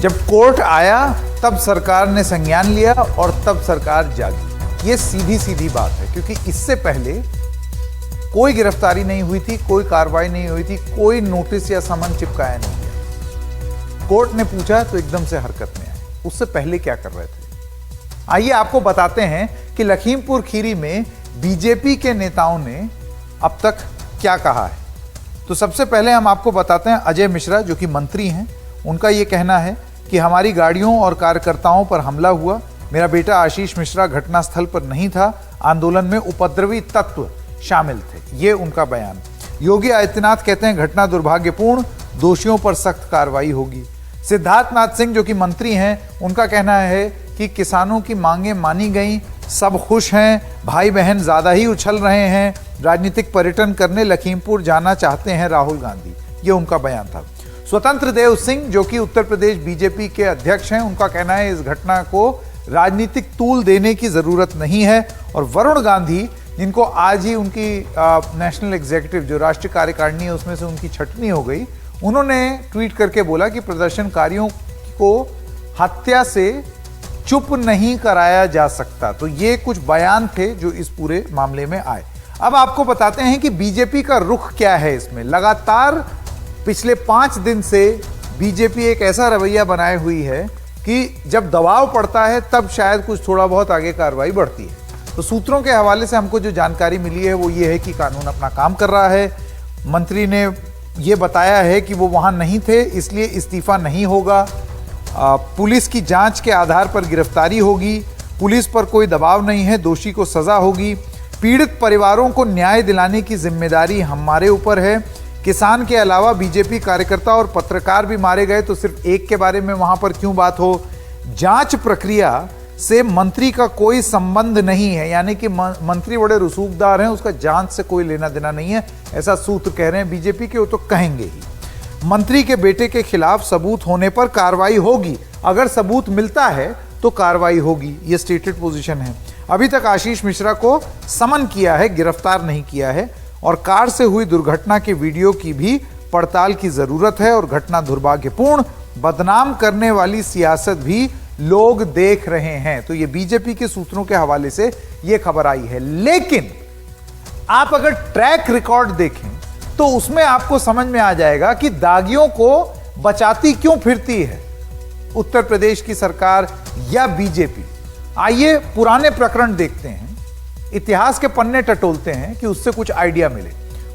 जब कोर्ट आया तब सरकार ने संज्ञान लिया और तब सरकार जागी। ये सीधी सीधी बात है, क्योंकि इससे पहले कोई गिरफ्तारी नहीं हुई थी, कोई कार्रवाई नहीं हुई थी, कोई नोटिस या समन चिपकाया नहीं गया। कोर्ट ने पूछा तो एकदम से हरकत में आए। उससे पहले क्या कर रहे थे, आइए आपको बताते हैं कि लखीमपुर खीरी में बीजेपी के नेताओं ने अब तक क्या कहा है। तो सबसे पहले हम आपको बताते हैं अजय मिश्रा, जो कि मंत्री हैं, उनका यह कहना है कि हमारी गाड़ियों और कार्यकर्ताओं पर हमला हुआ। मेरा बेटा आशीष मिश्रा घटनास्थल पर नहीं था, आंदोलन में उपद्रवी तत्व शामिल थे, ये उनका बयान। योगी आदित्यनाथ कहते हैं घटना दुर्भाग्यपूर्ण, दोषियों पर सख्त कार्रवाई होगी। सिद्धार्थ नाथ सिंह, जो कि मंत्री हैं, उनका कहना है कि किसानों की मांगें मानी गई, सब खुश हैं, भाई बहन ज्यादा ही उछल रहे हैं, राजनीतिक पर्यटन करने लखीमपुर जाना चाहते हैं राहुल गांधी, ये उनका बयान था। स्वतंत्र देव सिंह, जो कि उत्तर प्रदेश बीजेपी के अध्यक्ष हैं, उनका कहना है इस घटना को राजनीतिक तूल देने की जरूरत नहीं है। और वरुण गांधी, जिनको आज ही उनकी नेशनल एग्जीक्यूटिव जो राष्ट्रीय कार्यकारिणी है उसमें से उनकी छटनी हो गई, उन्होंने ट्वीट करके बोला कि प्रदर्शनकारियों को हत्या से चुप नहीं कराया जा सकता। तो ये कुछ बयान थे जो इस पूरे मामले में आए। अब आपको बताते हैं कि बीजेपी का रुख क्या है इसमें। लगातार पिछले 5 दिन से बीजेपी एक ऐसा रवैया बनाए हुई है कि जब दबाव पड़ता है तब शायद कुछ थोड़ा बहुत आगे कार्रवाई बढ़ती है। तो सूत्रों के हवाले से हमको जो जानकारी मिली है वो ये है कि कानून अपना काम कर रहा है। मंत्री ने ये बताया है कि वो वहां नहीं थे, इसलिए इस्तीफा नहीं होगा। पुलिस की जांच के आधार पर गिरफ्तारी होगी। पुलिस पर कोई दबाव नहीं है, दोषी को सजा होगी। पीड़ित परिवारों को न्याय दिलाने की जिम्मेदारी हमारे ऊपर है। किसान के अलावा बीजेपी कार्यकर्ता और पत्रकार भी मारे गए, तो सिर्फ एक के बारे में वहां पर क्यों बात हो। जांच प्रक्रिया से मंत्री का कोई संबंध नहीं है, यानी कि मंत्री बड़े रसूखदार हैं, उसका जांच से कोई लेना देना नहीं है, ऐसा सूत्र कह रहे हैं बीजेपी के। वो तो कहेंगे ही। मंत्री के बेटे के खिलाफ सबूत होने पर कार्रवाई होगी, अगर सबूत मिलता है तो कार्रवाई होगी, ये स्टेटेड पोजीशन है। अभी तक आशीष मिश्रा को समन किया है, गिरफ्तार नहीं किया है। और कार से हुई दुर्घटना के वीडियो की भी पड़ताल की जरूरत है। और घटना दुर्भाग्यपूर्ण, बदनाम करने वाली सियासत भी लोग देख रहे हैं। तो ये बीजेपी के सूत्रों के हवाले से ये खबर आई है। लेकिन आप अगर ट्रैक रिकॉर्ड देखें तो उसमें आपको समझ में आ जाएगा कि दागियों को बचाती क्यों फिरती है उत्तर प्रदेश की सरकार या बीजेपी। आइए पुराने प्रकरण देखते हैं, इतिहास के पन्ने टटोलते हैं कि उससे कुछ आइडिया मिले।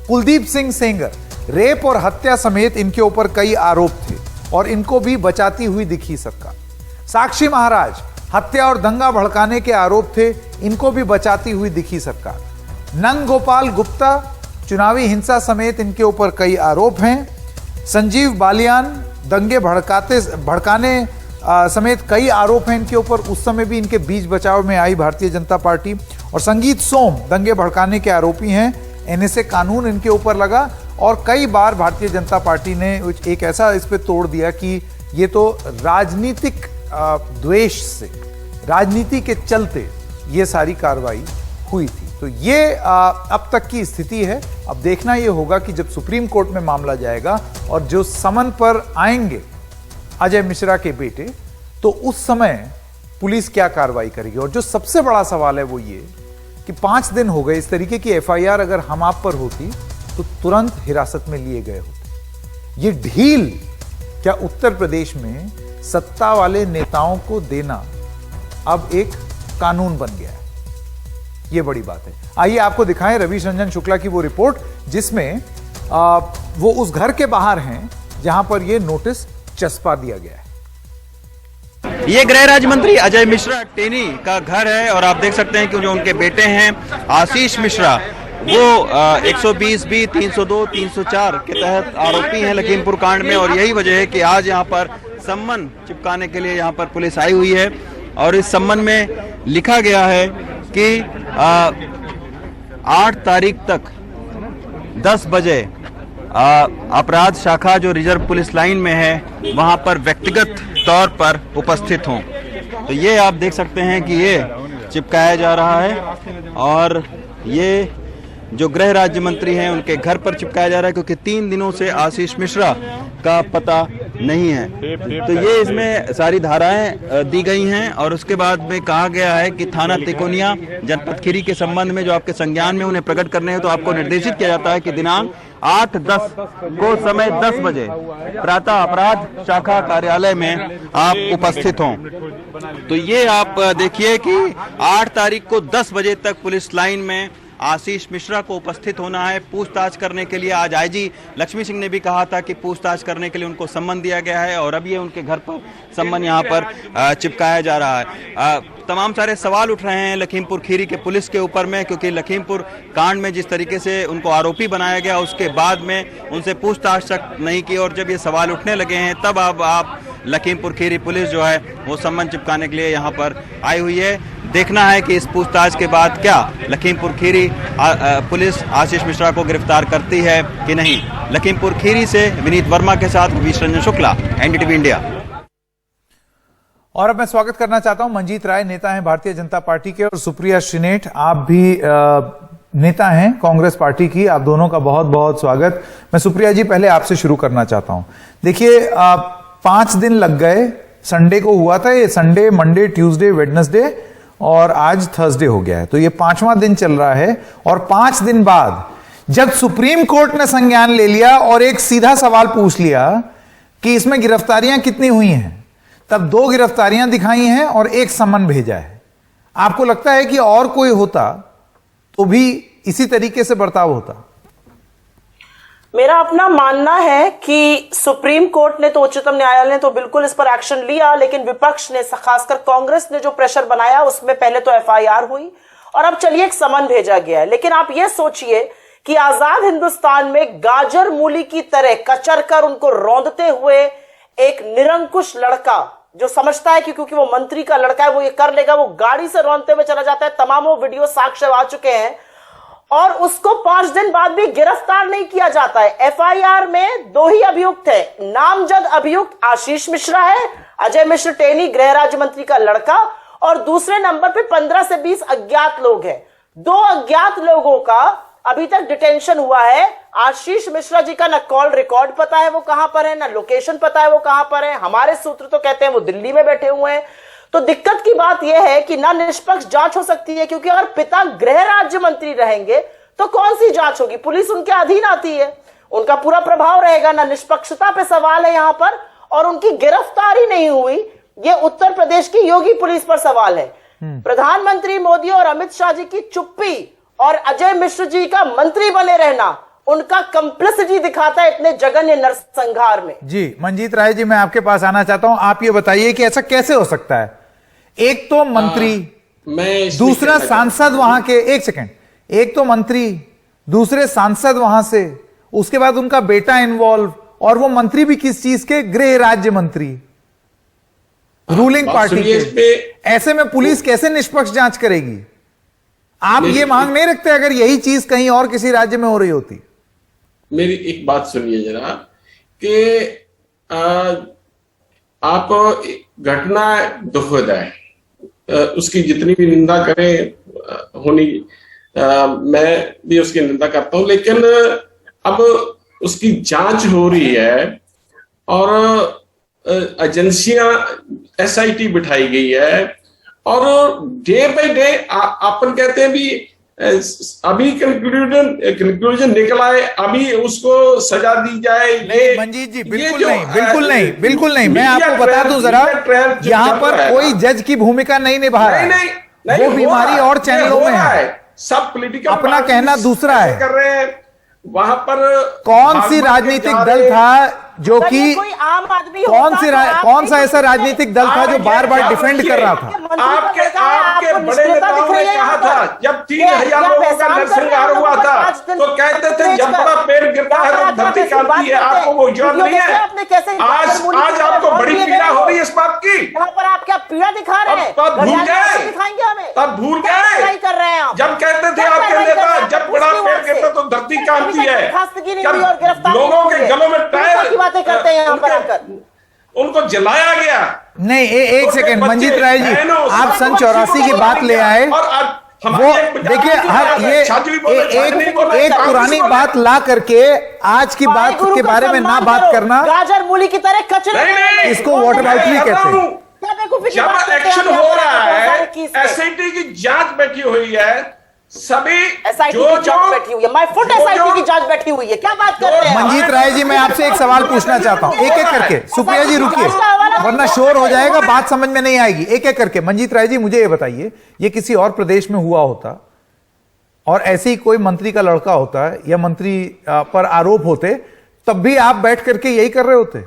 कुलदीप सिंह सेंगर, रेप और हत्या समेत इनके ऊपर कई आरोप थे और इनको भी बचाती हुई दिखी सरकार। साक्षी महाराज, हत्या और दंगा भड़काने के आरोप थे, इनको भी बचाती हुई दिखी सरकार। नंद गोपाल गुप्ता, चुनावी हिंसा समेत इनके ऊपर कई आरोप हैं। संजीव बालियान, दंगे भड़काने समेत कई आरोप हैं इनके ऊपर, उस समय भी इनके बीच बचाव में आई भारतीय जनता पार्टी। और संगीत सोम दंगे भड़काने के आरोपी हैं, एनएसए कानून इनके ऊपर लगा और कई बार भारतीय जनता पार्टी ने एक ऐसा इस पे तोड़ दिया कि ये तो राजनीतिक द्वेष से, राजनीति के चलते ये सारी कार्रवाई हुई थी। तो ये अब तक की स्थिति है। अब देखना ये होगा कि जब सुप्रीम कोर्ट में मामला जाएगा और जो समन पर आएंगे अजय मिश्रा के बेटे, तो उस समय पुलिस क्या कार्रवाई करेगी। और जो सबसे बड़ा सवाल है वो ये कि 5 दिन हो गए, इस तरीके की एफआईआर अगर हम आप पर होती तो तुरंत हिरासत में लिए गए होते। ये ढील क्या उत्तर प्रदेश में सत्ता वाले नेताओं को देना अब एक कानून बन गया है, ये बड़ी बात है। आइए आपको दिखाएं रवीश रंजन शुक्ला की वो रिपोर्ट जिसमें वो उस घर के बाहर हैं जहां पर ये नोटिस चस्पा दिया गया है। ये गृह राज्य मंत्री अजय मिश्रा टेनी का घर है और आप देख सकते हैं कि जो उनके बेटे हैं आशीष मिश्रा, वो 120B, 302, 304 के तहत आरोपी हैं लखीमपुर कांड में। और यही वजह है कि आज यहाँ पर सम्मन चिपकाने के लिए यहाँ पर पुलिस आई हुई है। और इस सम्मन में लिखा गया है कि 8 तारीख तक 10 बजे अपराध शाखा जो रिजर्व पुलिस लाइन में है वहां पर व्यक्तिगत तौर पर उपस्थित हों। तो ये आप देख सकते हैं कि ये चिपकाया जा रहा है और ये जो गृह राज्य मंत्री हैं उनके घर पर चिपकाया जा रहा है, क्योंकि 3 दिनों से आशीष मिश्रा का पता नहीं है। तो ये इसमें सारी धाराएं दी गई हैं और उसके बाद में कहा गया है कि थाना तिकोनिया जनपद खीरी के संबंध में जो आपके संज्ञान में उन्हें प्रकट करने हैं तो आपको निर्देशित किया जाता है कि दिनांक 8-10 को समय 10 बजे प्रातः अपराध शाखा कार्यालय में आप उपस्थित हों। तो ये आप देखिए कि 8 तारीख को 10 बजे तक पुलिस लाइन में आशीष मिश्रा को उपस्थित होना है पूछताछ करने के लिए। आज आईजी लक्ष्मी सिंह ने भी कहा था कि पूछताछ करने के लिए उनको सम्मन दिया गया है और अब ये उनके घर पर सम्मन यहाँ पर चिपकाया जा रहा है। तमाम सारे सवाल उठ रहे हैं लखीमपुर खीरी के पुलिस के ऊपर में, क्योंकि लखीमपुर कांड में जिस तरीके से उनको आरोपी बनाया गया उसके बाद में उनसे पूछताछ तक नहीं की और जब ये सवाल उठने लगे हैं तब अब आप लखीमपुर खीरी पुलिस जो है वो सम्मन चिपकाने के लिए यहाँ पर आई हुई है। देखना है कि इस पूछताछ के बाद क्या लखीमपुर खीरी पुलिस आशीष मिश्रा को गिरफ्तार करती है कि नहीं। लखीमपुर खीरी से विनीत वर्मा के साथ वीर रंजन शुक्ला, एनडीटीवी इंडिया। और अब मैं स्वागत करना चाहता हूं मंजीत राय, नेता हैं भारतीय जनता पार्टी के, और सुप्रिया श्रीनेठ, आप भी नेता हैं कांग्रेस पार्टी की। आप दोनों का बहुत बहुत स्वागत। मैं सुप्रिया जी पहले आपसे शुरू करना चाहता हूं। देखिए 5 दिन लग गए, संडे को हुआ था ये, संडे, मंडे, ट्यूसडे, वेडनेसडे और आज थर्सडे हो गया है, तो ये 5वां दिन चल रहा है। और 5 दिन बाद जब सुप्रीम कोर्ट ने संज्ञान ले लिया और एक सीधा सवाल पूछ लिया कि इसमें गिरफ्तारियां कितनी हुई हैं, तब 2 गिरफ्तारियां दिखाई हैं और 1 सम्मन भेजा है। आपको लगता है कि और कोई होता तो भी इसी तरीके से बर्ताव होता? मेरा अपना मानना है कि सुप्रीम कोर्ट ने तो, उच्चतम न्यायालय ने तो बिल्कुल इस पर एक्शन लिया, लेकिन विपक्ष ने, खासकर कांग्रेस ने जो प्रेशर बनाया उसमें पहले तो एफआईआर हुई और अब चलिए एक समन भेजा गया है। लेकिन आप ये सोचिए कि आजाद हिंदुस्तान में गाजर मूली की तरह कचर कर उनको रौंदते हुए एक निरंकुश लड़का जो समझता है कि क्योंकि वो मंत्री का लड़का है वो ये कर लेगा, वो गाड़ी से रौंदते हुए चला जाता है। तमाम वो वीडियो साक्ष्य आ चुके हैं और उसको 5 दिन बाद भी गिरफ्तार नहीं किया जाता है। एफआईआर में 2 ही अभियुक्त है, नामजद अभियुक्त आशीष मिश्रा है, अजय मिश्र टेनी गृह राज्य मंत्री का लड़का, और दूसरे नंबर पे 15 से 20 अज्ञात लोग हैं। 2 अज्ञात लोगों का अभी तक डिटेंशन हुआ है। आशीष मिश्रा जी का ना कॉल रिकॉर्ड पता है वो कहां पर है, ना लोकेशन पता है वो कहां पर है। हमारे सूत्र तो कहते हैं वो दिल्ली में बैठे हुए हैं। तो दिक्कत की बात यह है कि ना निष्पक्ष जांच हो सकती है, क्योंकि अगर पिता गृह राज्य मंत्री रहेंगे तो कौन सी जांच होगी? पुलिस उनके अधीन आती है, उनका पूरा प्रभाव रहेगा, ना निष्पक्षता पे सवाल है यहां पर, और उनकी गिरफ्तारी नहीं हुई, ये उत्तर प्रदेश की योगी पुलिस पर सवाल है। प्रधानमंत्री मोदी और अमित शाह जी की चुप्पी और अजय मिश्र जी का मंत्री बने रहना उनका कंप्लिसिटी दिखाता है इतने जघन्य नरसंहार में। जी मंजीत राय जी, मैं आपके पास आना चाहता हूं। आप ये बताइए कि ऐसा कैसे हो सकता है? एक तो मंत्री, दूसरा सांसद वहां के, एक सेकंड, एक तो मंत्री, दूसरे सांसद वहां से, उसके बाद उनका बेटा इन्वॉल्व, और वो मंत्री भी किस चीज के? गृह राज्य मंत्री, रूलिंग पार्टी के। ऐसे में पुलिस कैसे निष्पक्ष जांच करेगी? आप ये मांग नहीं रखते अगर यही चीज कहीं और किसी राज्य में हो रही होती? मेरी एक बात सुनिए जरा कि आप घटना दुखद है, उसकी जितनी भी निंदा करें होनी, मैं भी उसकी निंदा करता हूं, लेकिन अब उसकी जांच हो रही है और एजेंसियां एसआईटी बिठाई गई है और डे बाय डे अपन कहते हैं भी अभी कंक्लूजन निकल आए, अभी उसको सजा दी जाए। ये मंजीत जी बिल्कुल नहीं, बिल्कुल नहीं, बिल्कुल नहीं। मैं आपको बता दूं जरा, यहाँ पर कोई जज की भूमिका नहीं निभा रहा है, वो बीमारी और चैनलों में है। सब पॉलिटिकल अपना कहना दूसरा है कर रहे हैं। वहां पर कौन सी राजनीतिक दल था जो कि कोई आम आदमी कौन सा ऐसा राजनीतिक दल था जो बार बार डिफेंड कर रहा था? आपके बड़े नेताओं ने कहा था जब 3000 लोगों का नरसंहार हुआ था तो कहते थे जब बड़ा पेड़ गिरता है तो धरती कांपती है। आपको वो याद नहीं है? आज आपको बड़ी पीड़ा हो रही है इस बात की। यहाँ पर आप क्या पीड़ा दिखा रहे हैं? तब भूल गए, दिखाएंगे हमें, तब भूल गए कर रहे हैं आप। जब कहते थे आपके नेता जब बड़ा पेड़ गिरता तो धरती कांपती है, लोगों के गलों में टायर बातें करते हैं यहाँ पर आकर, उनको जलाया गया। नहीं, एक सेकंड मंजीत राय जी, आप सन 84 की बात ले आए। और वो देखिए हर ये एक पुरानी बात ला करके आज की बात के बारे में ना बात करना, गाजर मूली की तरह कचरे इसको वॉटर आउटली कहते हैं। जब एक्शन हो रहा है, एसआईटी की जांच बैठी हुई है, सभी जो जांच बैठी हुई है, माय फुट एसआईटी की जांच बैठी हुई है, क्या बात कर रहे हैं मंजीत राय जी? मैं आपसे एक सवाल पूछना चाहता हूं, एक एक करके। सुप्रिया जी रुकिए, वरना शोर हो जाएगा, बात समझ में नहीं आएगी। एक एक करके मंजीत राय जी मुझे ये बताइए, ये किसी और प्रदेश में हुआ होता और ऐसे ही कोई मंत्री का लड़का होता या मंत्री पर आरोप होते, तब भी आप बैठ करके यही कर रहे होते?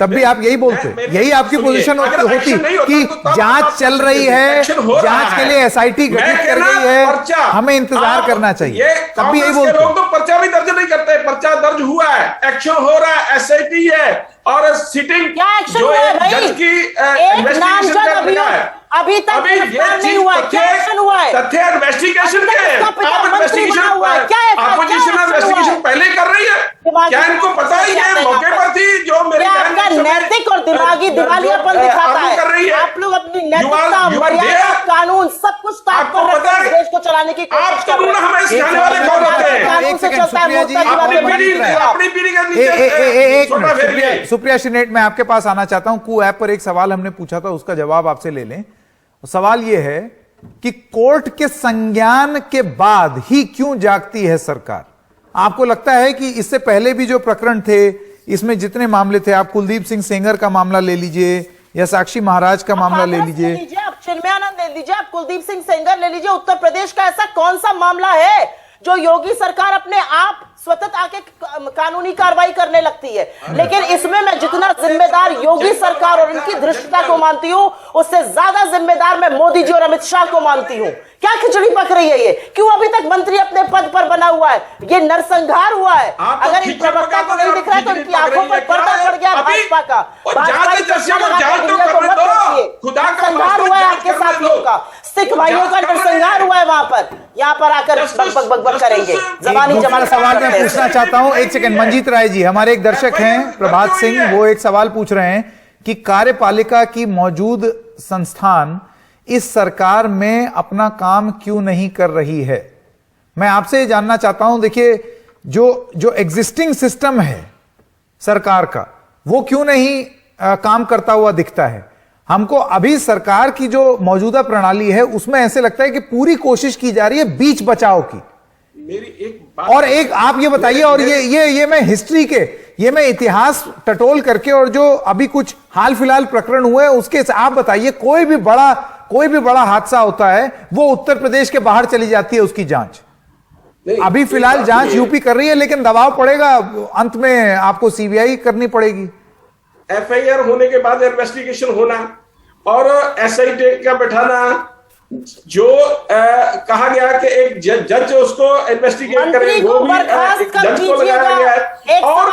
तब भी आप यही बोलते? यही आपकी पोजीशन होती कि जांच चल रही है, जांच के लिए एसआईटी गठित कर गई है, हमें इंतजार करना चाहिए, तब भी यही बोलते? लोग तो पर्चा भी दर्ज नहीं करते। पर्चा दर्ज हुआ है, एक्शन हो रहा है, एसआईटी है और सिटिंग जो जज की इन्वेस्टिगेशन कर रहा है। अभी तक गिरफ्तार नहीं हुआ, क्या एक्शन हुआ है? तथ्य इन्वेस्टिगेशन के आप इन्वेस्टिगेशन अपोजिशन इन्वेस्टिगेशन पहले कर रही है। क्या इनको पता ही है मौके पर थी जो मेरे आपका नैतिक और दिमागी दिवालियापन दिखाता है। आप लोग अपनी नैतिकता, मर्यादा, कानून सब कुछ ताक कर रखते हैं देश को चलाने की कोशिश कर रहे हैं। हमें सिखाने वाले कौन होते हैं? एक सेकंड सुप्रिया जी, अपनी पीढ़ी के नीचे सुप्रिया श्रीनेट, मैं आपके पास आना चाहता हूं। कू ऐप पर एक सवाल हमने पूछा था, उसका जवाब आपसे ले लें। सवाल यह है कि कोर्ट के संज्ञान के बाद ही क्यों जागती है सरकार? आपको लगता है कि इससे पहले भी जो प्रकरण थे, इसमें जितने मामले थे, आप कुलदीप सिंह सेंगर का मामला ले लीजिए या साक्षी महाराज का मामला ले लीजिए, आप चिन्मयानंद ले लीजिए, आप कुलदीप सिंह सेंगर ले लीजिए, उत्तर प्रदेश का ऐसा कौन सा मामला है जो योगी सरकार अपने आप स्वतः आके कानूनी कार्रवाई करने लगती है? लेकिन इसमें मैं जितना जिम्मेदार योगी सरकार और इनकी धृष्टता को मानती हूं, उससे ज्यादा जिम्मेदार मैं मोदी जी और अमित शाह को मानती हूं। क्या खिचड़ी पक रही है ये? क्यों अभी तक मंत्री अपने पद पर बना हुआ है? ये नरसंहार हुआ है। अगर इन प्रवक्ता को नहीं दिख रहा है तो इनकी आंखों पर पर्दा पड़ गया भाजपा का। नरसंहार हुआ है आपके साथियों का, सिख भाइयों का नरसंहार हुआ है वहां पर। यहाँ पर आकर बक करेंगे, जबानी जमा। सवाल मैं पूछना चाहता हूं, एक सेकंड। मंजीत राय जी, हमारे एक दर्शक हैं प्रभात सिंह, वो एक सवाल पूछ रहे हैं कि कार्यपालिका की मौजूद संस्थान इस सरकार में अपना काम क्यों नहीं कर रही है? मैं आपसे जानना चाहता हूं, देखिए जो एग्जिस्टिंग सिस्टम है सरकार का, वो क्यों नहीं काम करता हुआ दिखता है? हमको अभी सरकार की जो मौजूदा प्रणाली है उसमें ऐसे लगता है कि पूरी कोशिश की जा रही है बीच बचाव की। मेरी एक बात और एक आप ये बताइए, और ये मैं हिस्ट्री के, ये मैं इतिहास टटोल करके और जो अभी कुछ हाल फिलहाल प्रकरण हुए हैं उसके आप बताइए, कोई भी बड़ा हादसा होता है वो उत्तर प्रदेश के बाहर चली जाती है उसकी जांच। अभी फिलहाल जांच यूपी कर रही है, लेकिन दबाव पड़ेगा, अंत में आपको सीबीआई करनी पड़ेगी। एफआईआर होने के बाद इन्वेस्टिगेशन होना और एसआईटी का बैठाना, जो कहा गया कि एक जज उसको इन्वेस्टिगेट करे, वो भी जज को लगाया गया है। और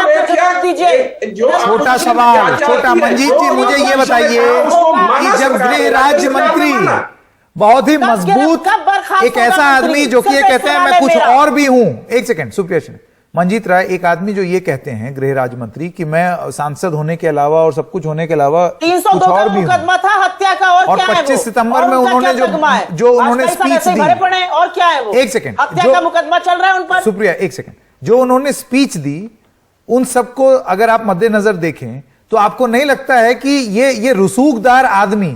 जो छोटा सवाल, छोटा मंजीत जी, मुझे ये बताइए कि जब गृह राज्य मंत्री बहुत ही मजबूत एक ऐसा आदमी जो कि ये कहते हैं मैं कुछ और भी हूं, एक सेकंड सुप्रिया, मंजीत राय, एक आदमी जो ये कहते हैं गृह राज्य मंत्री कि मैं सांसद होने के अलावा और सब कुछ होने के अलावा 302 का मुकदमा था हत्या का, और 25 सितंबर में उन्होंने जो उन्होंने स्पीच दी, और क्या है वो? एक सेकंड, हत्या का मुकदमा चल रहा है उन पर। सुप्रिया एक सेकंड, जो उन्होंने स्पीच दी उन सबको अगर आप मद्देनजर देखें तो आपको नहीं लगता है कि ये रसूखदार आदमी,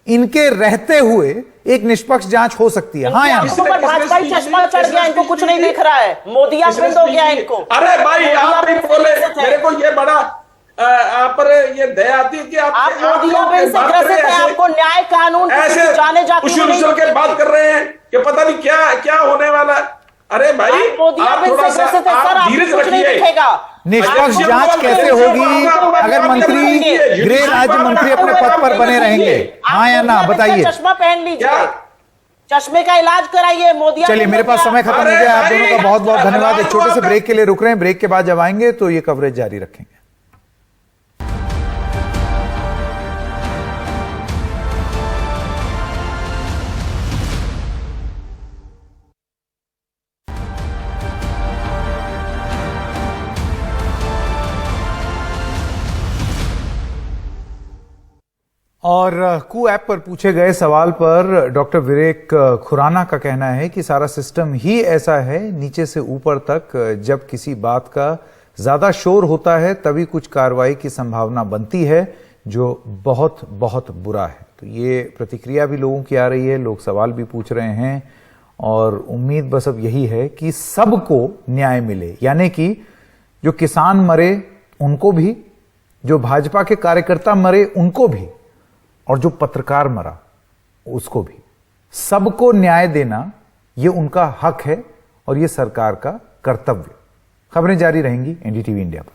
इनके रहते हुए एक निष्पक्ष जांच हो सकती है? हाँ या भाजपाई चश्मा चढ़ गया, इनको कुछ नहीं दिख रहा है, मोदिया बंद हो गया इनको। अरे भाई आप नहीं बोले, मेरे को ये बड़ा आप पर ये दया आती है कि आप मोदिया से ग्रसित हैं, आपको न्याय कानून ऐसे जाने जाते उछल के बात कर रहे हैं कि पता नहीं क्या होने वाला। अरे भाई आप थोड़ा सा धीरज रखिए। निष्पक्ष जांच कैसे होगी अगर मंत्री, गृह राज्य मंत्री अपने पद पर बने रहेंगे? हाँ या ना बताइए। चश्मा पहन लीजिए, चश्मे का इलाज कराइए। मोदी, चलिए मेरे पास समय खत्म हो गया, आप दोनों का बहुत बहुत धन्यवाद। एक छोटे से ब्रेक के लिए रुक रहे हैं, ब्रेक के बाद जब आएंगे तो ये कवरेज जारी रखेंगे। और कू ऐप पर पूछे गए सवाल पर डॉक्टर विवेक खुराना का कहना है कि सारा सिस्टम ही ऐसा है, नीचे से ऊपर तक जब किसी बात का ज्यादा शोर होता है तभी कुछ कार्रवाई की संभावना बनती है, जो बहुत बहुत बुरा है। तो ये प्रतिक्रिया भी लोगों की आ रही है, लोग सवाल भी पूछ रहे हैं और उम्मीद बस अब यही है कि सबको न्याय मिले, यानी कि जो किसान मरे उनको भी, जो भाजपा के कार्यकर्ता मरे उनको भी, और जो पत्रकार मरा उसको भी, सबको न्याय देना ये उनका हक है और ये सरकार का कर्तव्य। खबरें जारी रहेंगी एनडीटीवी इंडिया पर।